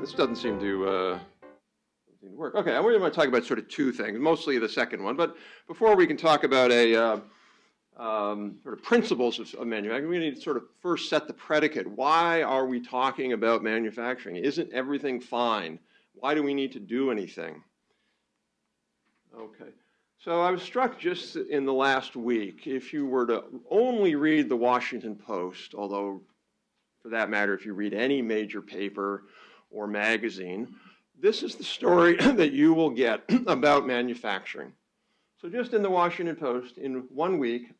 This doesn't seem to work. Okay, I really want to talk about sort of two things, mostly the second one. But before we can talk about a sort of principles of manufacturing, we need to sort of first set the predicate. Why are we talking about manufacturing? Isn't everything fine? Why do we need to do anything? Okay, so I was struck just in the last week, if you were to only read the Washington Post, although for that matter, if you read any major paper or magazine, this is the story that you will get about manufacturing. So just in the Washington Post, in 1 week,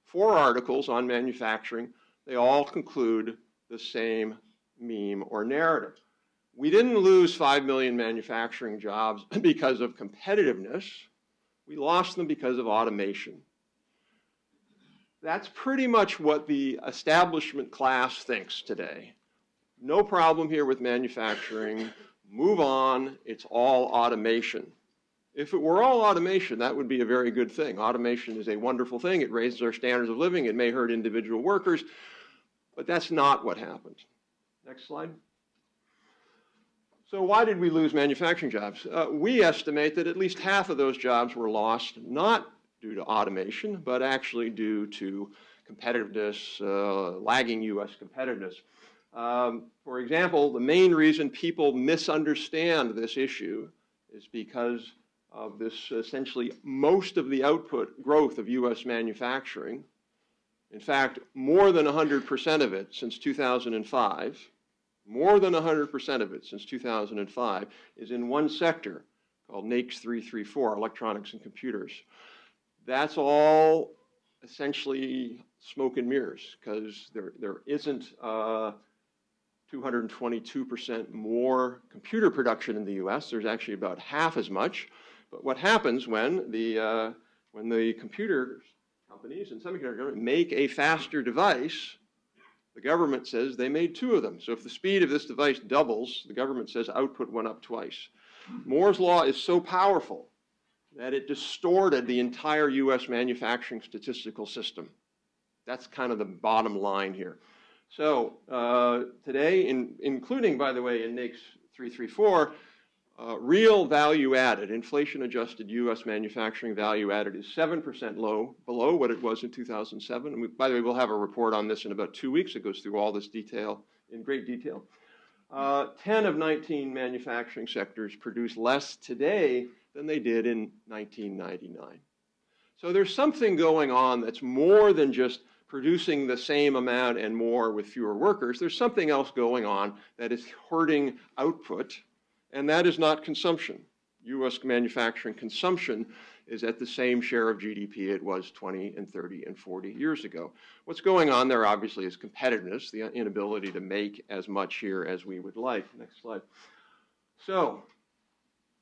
4 articles on manufacturing, they all conclude the same meme or narrative. We didn't lose 5 million manufacturing jobs because of competitiveness. We lost them because of automation. That's pretty much what the establishment class thinks today. No problem here with manufacturing. Move on. It's all automation. If it were all automation, that would be a very good thing. Automation is a wonderful thing. It raises our standards of living. It may hurt individual workers, but that's not what happened. Next slide. So why did we lose manufacturing jobs? We estimate that at least half of those jobs were lost, not due to automation, but actually due to competitiveness, lagging U.S. competitiveness. For example, the main reason people misunderstand this issue is because of this essentially most of the output growth of U.S. manufacturing. In fact, more than 100% of it since 2005, more than 100% of it since 2005 is in one sector called NAICS 334, electronics and computers. That's all essentially smoke and mirrors because there isn't 222% more computer production in the U.S. There's actually about half as much. But what happens when the computer companies and semiconductor companies make a faster device, the government says they made 2 of them. So if the speed of this device doubles, the government says output went up twice. Moore's law is so powerful that it distorted the entire U.S. manufacturing statistical system. That's kind of the bottom line here. So today, including, by the way, in NAICS 334, real value added, inflation-adjusted U.S. manufacturing value added is 7% below what it was in 2007. And by the way, we'll have a report on this in about 2 weeks. It goes through all this detail in great detail. 10 of 19 manufacturing sectors produce less today than they did in 1999. So there's something going on that's more than just producing the same amount and more with fewer workers. There's something else going on that is hurting output, and that is not consumption. U.S. manufacturing consumption is at the same share of GDP it was 20 and 30 and 40 years ago. What's going on there obviously is competitiveness, the inability to make as much here as we would like. Next slide. So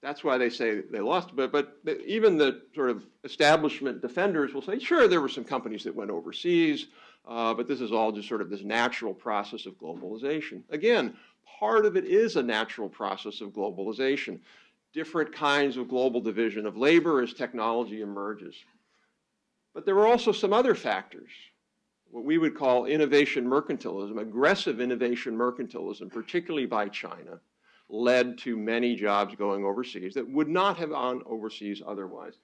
that's why they say they lost, but even the sort of establishment defenders will say, sure, there were some companies that went overseas, but this is all just sort of this natural process of globalization. Again, part of it is a natural process of globalization. Different kinds of global division of labor as technology emerges. But there were also some other factors, what we would call innovation mercantilism, aggressive innovation mercantilism, particularly by China, led to many jobs going overseas that would not have gone overseas otherwise.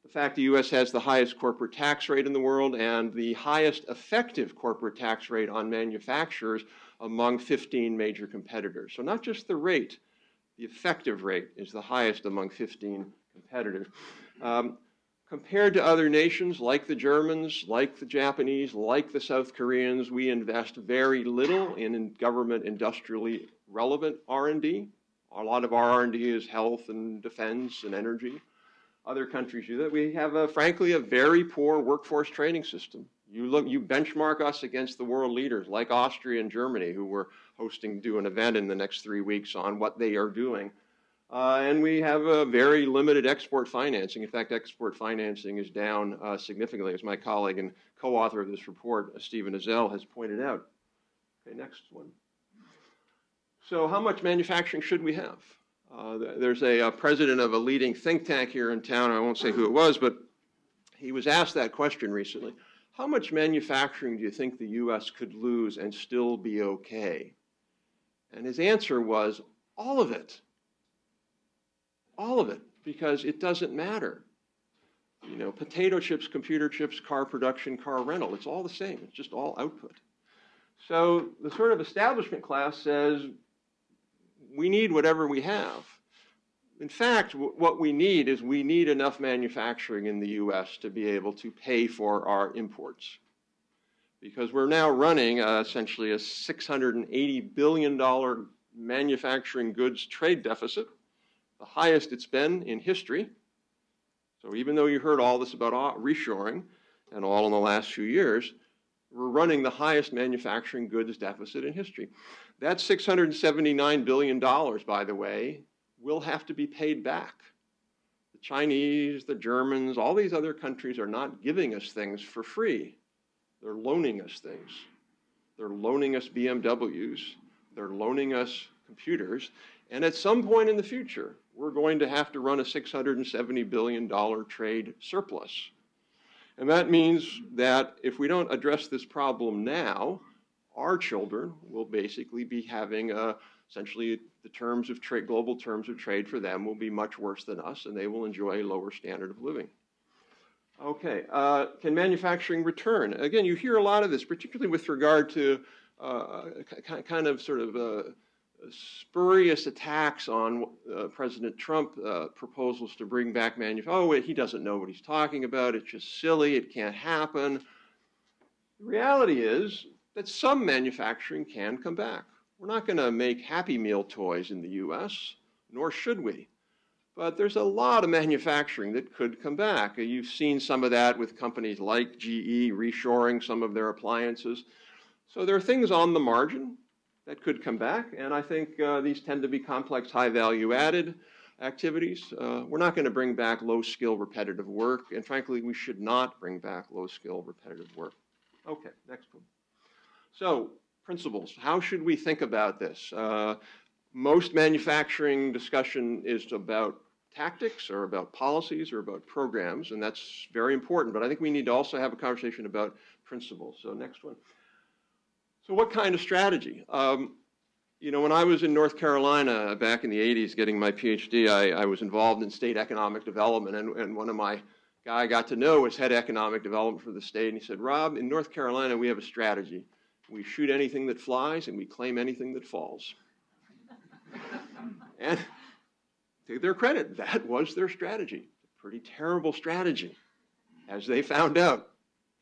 The fact the U.S. has the highest corporate tax rate in the world and the highest effective corporate tax rate on manufacturers among 15 major competitors. So not just the rate, the effective rate is the highest among 15 competitors. Compared to other nations like the Germans, like the Japanese, like the South Koreans, we invest very little in government industrially relevant R&D. A lot of our R&D is health and defense and energy. Other countries do that. We have, frankly, a very poor workforce training system. You benchmark us against the world leaders like Austria and Germany, who we're hosting, do an event in the next 3 weeks on what they are doing. And we have a very limited export financing. In fact, export financing is down significantly, as my colleague and co-author of this report, Stephen Ezell, has pointed out. Okay, next one. So how much manufacturing should we have? There's a president of a leading think tank here in town. I won't say who it was, but he was asked that question recently. How much manufacturing do you think the U.S. could lose and still be okay? And his answer was All of it. All of it, because it doesn't matter. You know, potato chips, computer chips, car production, car rental, it's all the same. It's just all output. So the sort of establishment class says, we need whatever we have. In fact, what we need is we need enough manufacturing in the US to be able to pay for our imports. Because we're now running essentially a $680 billion manufacturing goods trade deficit, the highest it's been in history. So even though you heard all this about reshoring and all in the last few years, we're running the highest manufacturing goods deficit in history. That $679 billion, by the way, will have to be paid back. The Chinese, the Germans, all these other countries are not giving us things for free. They're loaning us things. They're loaning us BMWs. They're loaning us computers. And at some point in the future, we're going to have to run a $670 billion trade surplus. And that means that if we don't address this problem now, our children will basically be having essentially the terms of trade, global terms of trade for them will be much worse than us, and they will enjoy a lower standard of living. Okay, can manufacturing return? Again, you hear a lot of this, particularly with regard to kind of sort of spurious attacks on President Trump proposals to bring back manufacturing. Oh, he doesn't know what he's talking about. It's just silly. It can't happen. The reality is that some manufacturing can come back. We're not going to make Happy Meal toys in the US, nor should we. But there's a lot of manufacturing that could come back. You've seen some of that with companies like GE reshoring some of their appliances. So there are things on the margin that could come back, and I think these tend to be complex, high-value added activities. We're not going to bring back low-skill repetitive work, and frankly, we should not bring back low-skill repetitive work. Okay, next one. So, principles. How should we think about this? Most manufacturing discussion is about tactics or about policies or about programs, and that's very important, but I think we need to also have a conversation about principles. So next one. So what kind of strategy? You know, when I was in North Carolina back in the 80s getting my PhD, I was involved in state economic development, and one of my guy I got to know was head economic development for the state, and he said, Rob, in North Carolina we have a strategy. We shoot anything that flies and we claim anything that falls. And to their credit, that was their strategy. A pretty terrible strategy, as they found out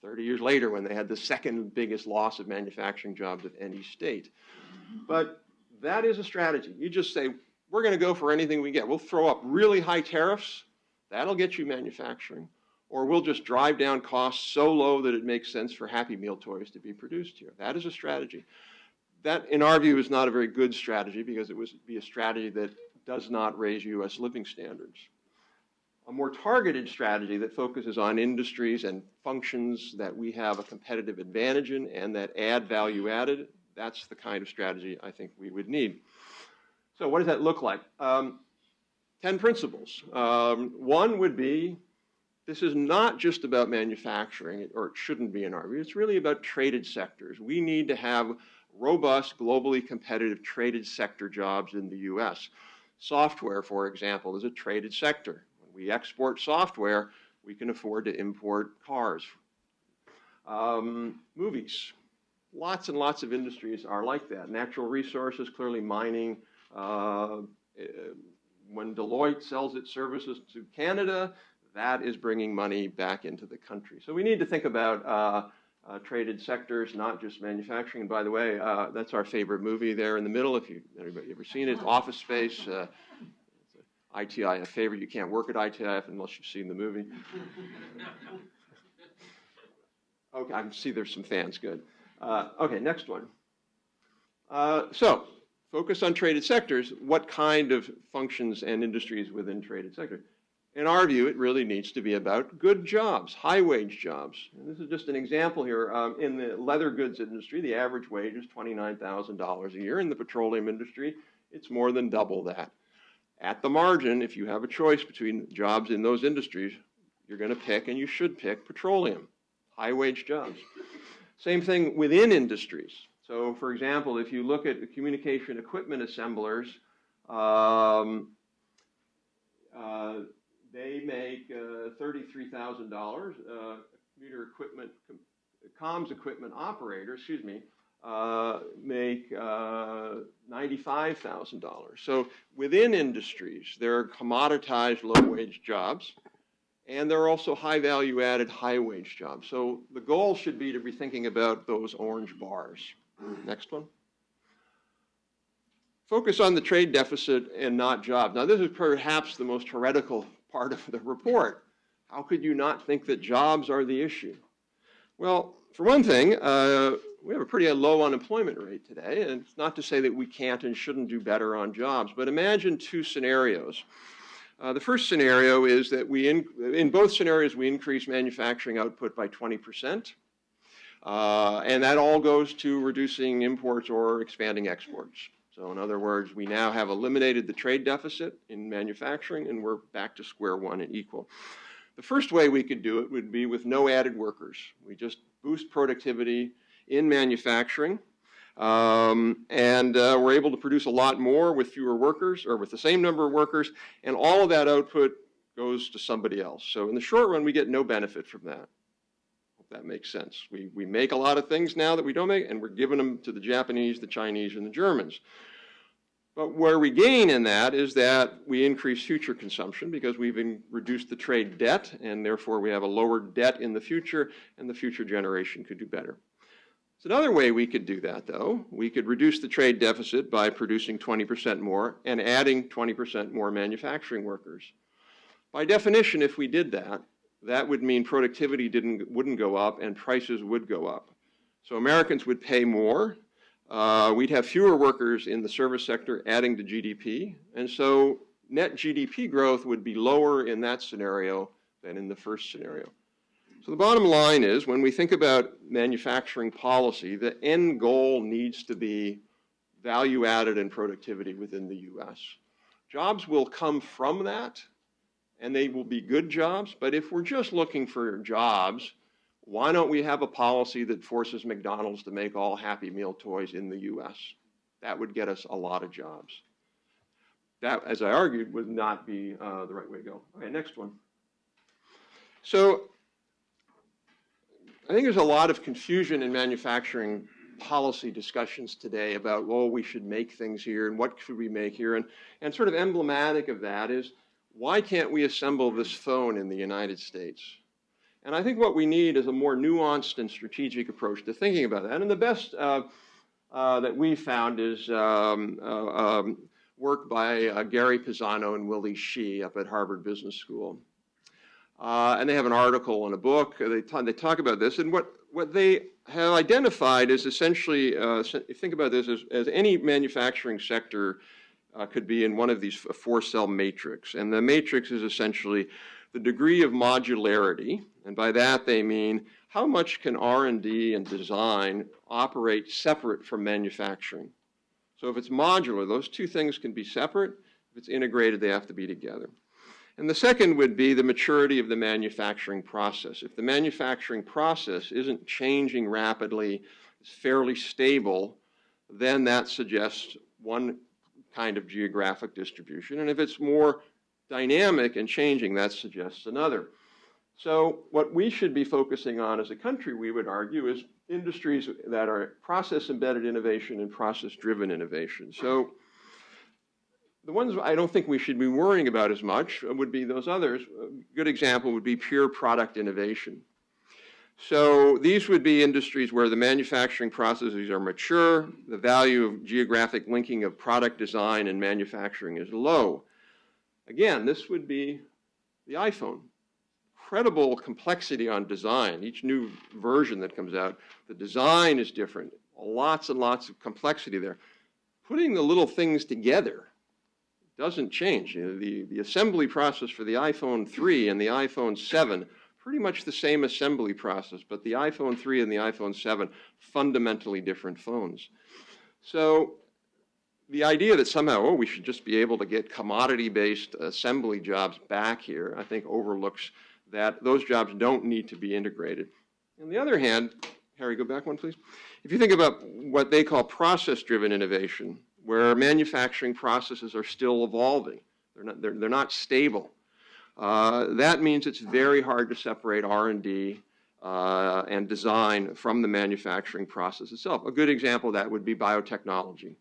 30 years later when they had the second biggest loss of manufacturing jobs of any state. But that is a strategy. You just say, we're going to go for anything we get. We'll throw up really high tariffs. That'll get you manufacturing. Or we'll just drive down costs so low that it makes sense for Happy Meal toys to be produced here. That is a strategy. That, in our view, is not a very good strategy because it would be a strategy that does not raise U.S. living standards. A more targeted strategy that focuses on industries and functions that we have a competitive advantage in and that add value added, that's the kind of strategy I think we would need. So what does that look like? 10 principles. One would be, this is not just about manufacturing, or it shouldn't be in our view. It's really about traded sectors. We need to have robust, globally competitive traded sector jobs in the U.S. Software, for example, is a traded sector. When we export software, we can afford to import cars. Movies. Lots and lots of industries are like that. Natural resources, clearly mining. When Deloitte sells its services to Canada, that is bringing money back into the country. So we need to think about traded sectors, not just manufacturing. And by the way, that's our favorite movie there in the middle. If anybody ever seen it, Office Space. It's an ITIF favorite. You can't work at ITIF unless you've seen the movie. Okay, I can see there's some fans. Good. Okay, next one. So focus on traded sectors. What kind of functions and industries within traded sectors? In our view, it really needs to be about good jobs, high-wage jobs. And this is just an example here. In the leather goods industry, the average wage is $29,000 a year. In the petroleum industry, it's more than double that. At the margin, if you have a choice between jobs in those industries, you're going to pick, and you should pick, petroleum, high-wage jobs. Same thing within industries. So, for example, if you look at the communication equipment assemblers, They make $33,000. Computer equipment, comms equipment operators, make $95,000. So within industries, there are commoditized low-wage jobs, and there are also high value-added, high-wage jobs. So the goal should be to be thinking about those orange bars. Next one. Focus on the trade deficit and not jobs. Now, this is perhaps the most heretical part of the report. How could you not think that jobs are the issue? Well, for one thing, we have a pretty low unemployment rate today, and it's not to say that we can't and shouldn't do better on jobs, but imagine two scenarios. The first scenario is that in both scenarios, we increase manufacturing output by 20%, and that all goes to reducing imports or expanding exports. So in other words, we now have eliminated the trade deficit in manufacturing, and we're back to square one and equal. The first way we could do it would be with no added workers. We just boost productivity in manufacturing, and we're able to produce a lot more with fewer workers or with the same number of workers, and all of that output goes to somebody else. So in the short run, we get no benefit from that. Hope that makes sense. We make a lot of things now that we don't make, and we're giving them to the Japanese, the Chinese, and the Germans. But where we gain in that is that we increase future consumption because we've reduced the trade debt, and therefore we have a lower debt in the future, and the future generation could do better. So another way we could do that, though, we could reduce the trade deficit by producing 20% more and adding 20% more manufacturing workers. By definition, if we did that, that would mean productivity wouldn't go up and prices would go up. So Americans would pay more. We'd have fewer workers in the service sector adding to GDP, and so net GDP growth would be lower in that scenario than in the first scenario. So the bottom line is, when we think about manufacturing policy, the end goal needs to be value added and productivity within the US. Jobs will come from that, and they will be good jobs, but if we're just looking for jobs, why don't we have a policy that forces McDonald's to make all Happy Meal toys in the US? That would get us a lot of jobs. That, as I argued, would not be the right way to go. Okay, next one. So I think there's a lot of confusion in manufacturing policy discussions today about, well, we should make things here and what should we make here? And sort of emblematic of that is, why can't we assemble this phone in the United States? And I think what we need is a more nuanced and strategic approach to thinking about that. And the best that we found is work by Gary Pisano and Willie Shih up at Harvard Business School. And they have an article and a book. They talk about this. And what they have identified is essentially, think about this as any manufacturing sector could be in one of these four-cell matrix. And the matrix is essentially the degree of modularity, and by that they mean how much can R&D and design operate separate from manufacturing. So if it's modular, those two things can be separate. If it's integrated, they have to be together. And the second would be the maturity of the manufacturing process. If the manufacturing process isn't changing rapidly, it's fairly stable, then that suggests one kind of geographic distribution. And if it's more dynamic and changing, that suggests another. So what we should be focusing on as a country, we would argue, is industries that are process-embedded innovation and process-driven innovation. So the ones I don't think we should be worrying about as much would be those others. A good example would be pure product innovation. So these would be industries where the manufacturing processes are mature, the value of geographic linking of product design and manufacturing is low. Again, this would be the iPhone. Incredible complexity on design. Each new version that comes out, the design is different. Lots and lots of complexity there. Putting the little things together doesn't change. You know, the assembly process for the iPhone 3 and the iPhone 7, pretty much the same assembly process, but the iPhone 3 and the iPhone 7, fundamentally different phones. So the idea that somehow, we should just be able to get commodity-based assembly jobs back here, I think overlooks that those jobs don't need to be integrated. On the other hand, Harry, go back one, please. If you think about what they call process-driven innovation, where manufacturing processes are still evolving. They're not stable. That means it's very hard to separate R&D and design from the manufacturing process itself. A good example of that would be biotechnology.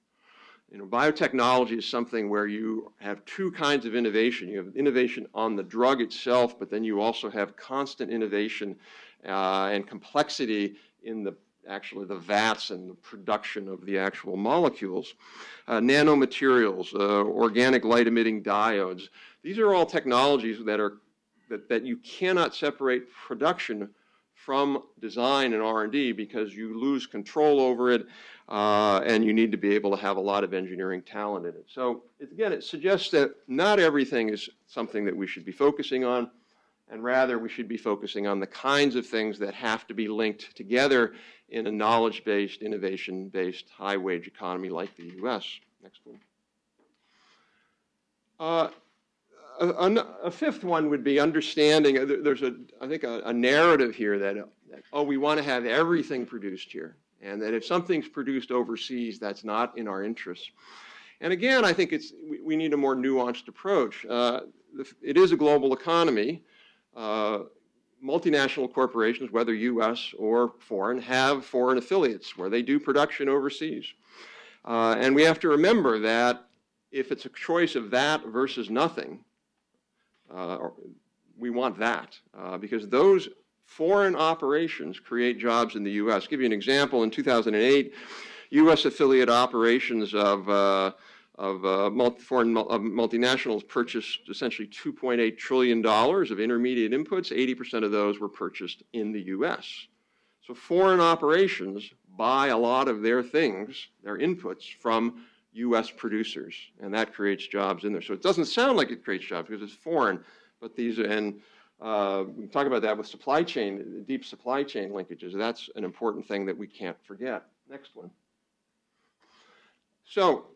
Biotechnology is something where you have two kinds of innovation. You have innovation on the drug itself, but then you also have constant innovation and complexity in the vats and the production of the actual molecules. Nanomaterials, organic light-emitting diodes. These are all technologies that you cannot separate production from design and R&D because you lose control over it, and you need to be able to have a lot of engineering talent in it. So again, it suggests that not everything is something that we should be focusing on, and rather we should be focusing on the kinds of things that have to be linked together in a knowledge-based, innovation-based, high-wage economy like the U.S. Next one. A fifth one would be understanding, there's I think a narrative here that, oh, we want to have everything produced here, and that if something's produced overseas, that's not in our interests. And again, I think we need a more nuanced approach. It is a global economy. Multinational corporations, whether U.S. or foreign, have foreign affiliates where they do production overseas. And we have to remember that if it's a choice of that versus nothing, we want that because those foreign operations create jobs in the U.S. I'll give you an example. In 2008, U.S. affiliate operations of foreign multinationals purchased essentially $2.8 trillion of intermediate inputs. 80% of those were purchased in the U.S. So foreign operations buy a lot of their things, their inputs, from U.S. producers, and that creates jobs in there. So it doesn't sound like it creates jobs because it's foreign, but these are, and we talk about that with supply chain, deep supply chain linkages. That's an important thing that we can't forget. Next one. So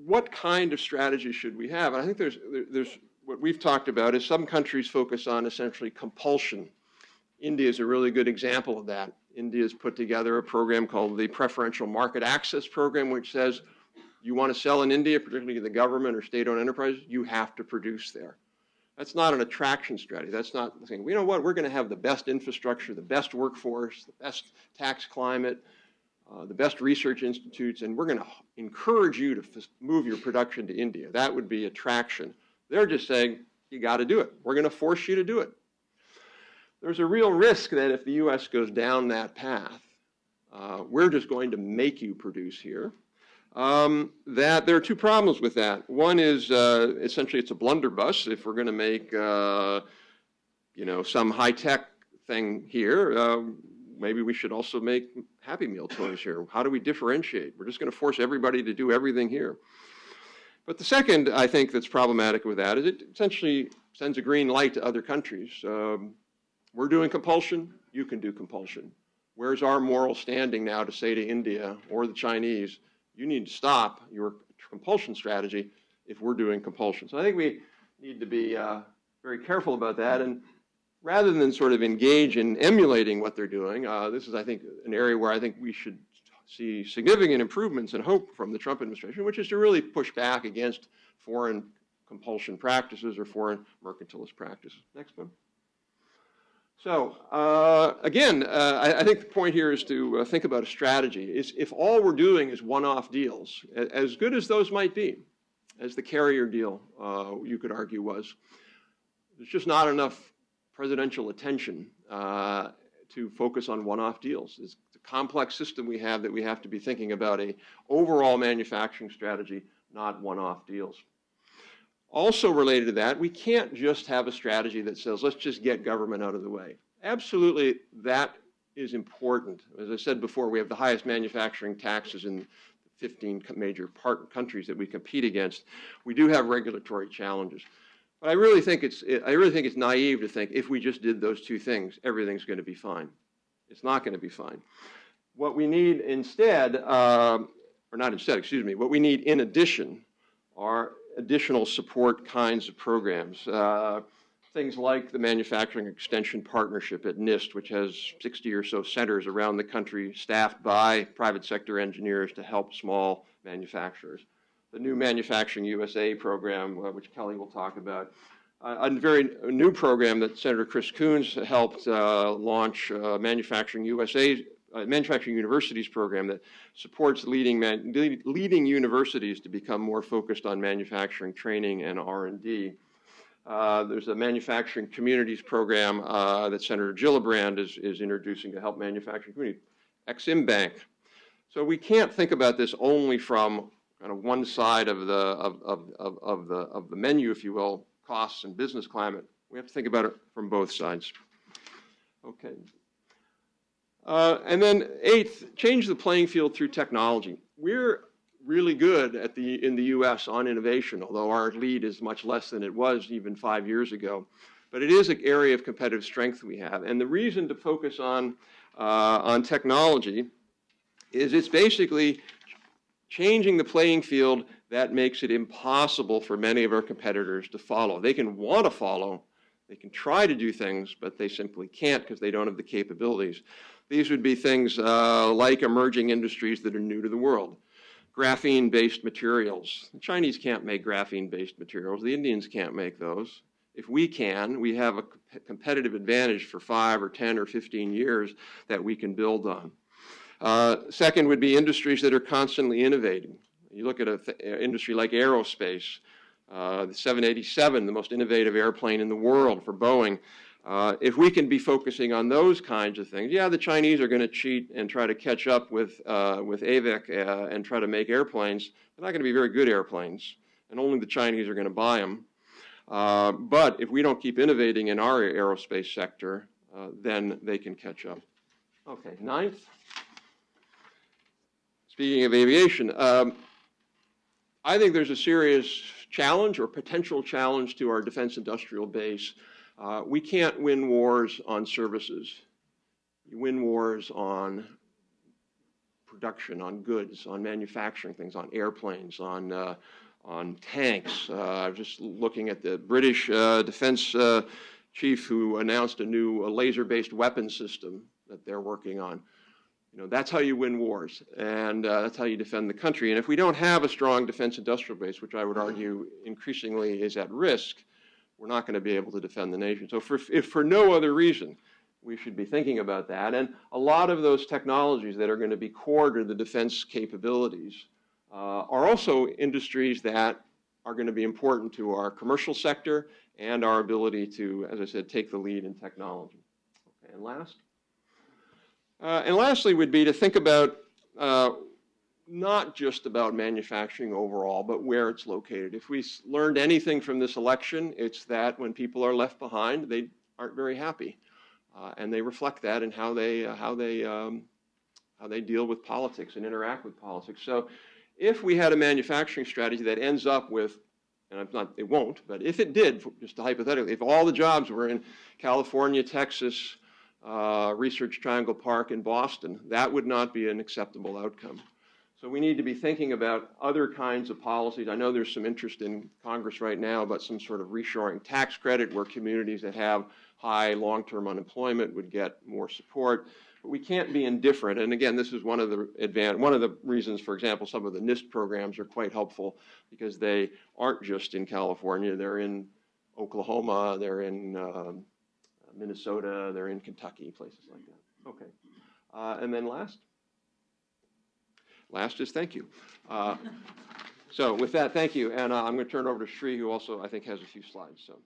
what kind of strategy should we have? And I think there's what we've talked about is some countries focus on essentially compulsion. India is a really good example of that. India has put together a program called the Preferential Market Access Program, which says you want to sell in India, particularly to the government or state-owned enterprises, you have to produce there. That's not an attraction strategy. That's not saying, you know what, we're going to have the best infrastructure, the best workforce, the best tax climate, the best research institutes, and we're going to encourage you to move your production to India. That would be attraction. They're just saying, you got to do it. We're going to force you to do it. There's a real risk that if the U.S. goes down that path, we're just going to make you produce here. That there are two problems with that. One is essentially it's a blunderbuss. If we're going to make some high-tech thing here, maybe we should also make Happy Meal toys here. How do we differentiate? We're just going to force everybody to do everything here. But the second, I think, that's problematic with that is it essentially sends a green light to other countries. We're doing compulsion, you can do compulsion. Where's our moral standing now to say to India or the Chinese, you need to stop your compulsion strategy if we're doing compulsion? So I think we need to be very careful about that. And rather than sort of engage in emulating what they're doing, this is, I think, an area where I think we should see significant improvements and hope from the Trump administration, which is to really push back against foreign compulsion practices or foreign mercantilist practices. Next one. So again, I think the point here is to think about a strategy. If all we're doing is one-off deals, as good as those might be, as the Carrier deal, you could argue was, there's just not enough presidential attention to focus on one-off deals. It's a complex system we have that we have to be thinking about a overall manufacturing strategy, not one-off deals. Also related to that, we can't just have a strategy that says, let's just get government out of the way. Absolutely, that is important. As I said before, we have the highest manufacturing taxes in 15 major countries that we compete against. We do have regulatory challenges. But I really think it's naive to think if we just did those two things, everything's going to be fine. It's not going to be fine. What we need instead, or not instead, excuse me, what we need in addition are additional support kinds of programs. Things like the Manufacturing Extension Partnership at NIST, which has 60 or so centers around the country staffed by private sector engineers to help small manufacturers. The new Manufacturing USA program, which Kelly will talk about, a very new program that Senator Chris Coons helped launch, Manufacturing Universities program that supports leading universities to become more focused on manufacturing training and R&D. There's a manufacturing communities program that Senator Gillibrand is introducing to help manufacturing communities. Exim Bank. So we can't think about this only from kind of one side of the menu, if you will, costs and business climate. We have to think about it from both sides. Okay. And then eighth, change the playing field through technology. We're really good in the U.S. on innovation, although our lead is much less than it was even 5 years ago. But it is an area of competitive strength we have. And the reason to focus on technology is it's basically changing the playing field that makes it impossible for many of our competitors to follow. They can want to follow, they can try to do things, but they simply can't because they don't have the capabilities. These would be things like emerging industries that are new to the world. Graphene-based materials. The Chinese can't make graphene-based materials. The Indians can't make those. If we can, we have a competitive advantage for 5 or 10 or 15 years that we can build on. Second would be industries that are constantly innovating. You look at an industry like aerospace, the 787, the most innovative airplane in the world for Boeing. If we can be focusing on those kinds of things, yeah, the Chinese are going to cheat and try to catch up with AVIC and try to make airplanes. They're not going to be very good airplanes, and only the Chinese are going to buy them. But if we don't keep innovating in our aerospace sector, then they can catch up. Okay, ninth. Speaking of aviation, I think there's a serious challenge or potential challenge to our defense industrial base. We can't win wars on services. You win wars on production, on goods, on manufacturing things, on airplanes, on tanks. I was just looking at the British defense chief who announced a new laser-based weapon system that they're working on. You know, that's how you win wars, and that's how you defend the country. And if we don't have a strong defense industrial base, which I would argue increasingly is at risk, we're not going to be able to defend the nation. So if for no other reason, we should be thinking about that. And a lot of those technologies that are going to be core to the defense capabilities are also industries that are going to be important to our commercial sector and our ability to, as I said, take the lead in technology. Okay, and lastly would be to think about not just about manufacturing overall, but where it's located. If we learned anything from this election, it's that when people are left behind, they aren't very happy, and they reflect that in how they deal with politics and interact with politics. So, if we had a manufacturing strategy that ends up with, and it won't, but if it did, just hypothetically, if all the jobs were in California, Texas, Research Triangle Park, in Boston, that would not be an acceptable outcome. So we need to be thinking about other kinds of policies. I know there's some interest in Congress right now about some sort of reshoring tax credit where communities that have high long-term unemployment would get more support. But we can't be indifferent. And again, this is one of the reasons, for example, some of the NIST programs are quite helpful because they aren't just in California. They're in Oklahoma, they're in Minnesota, they're in Kentucky, places like that. Okay. And then last is thank you. So with that, thank you. And I'm going to turn it over to Sri, who also, I think, has a few slides. So.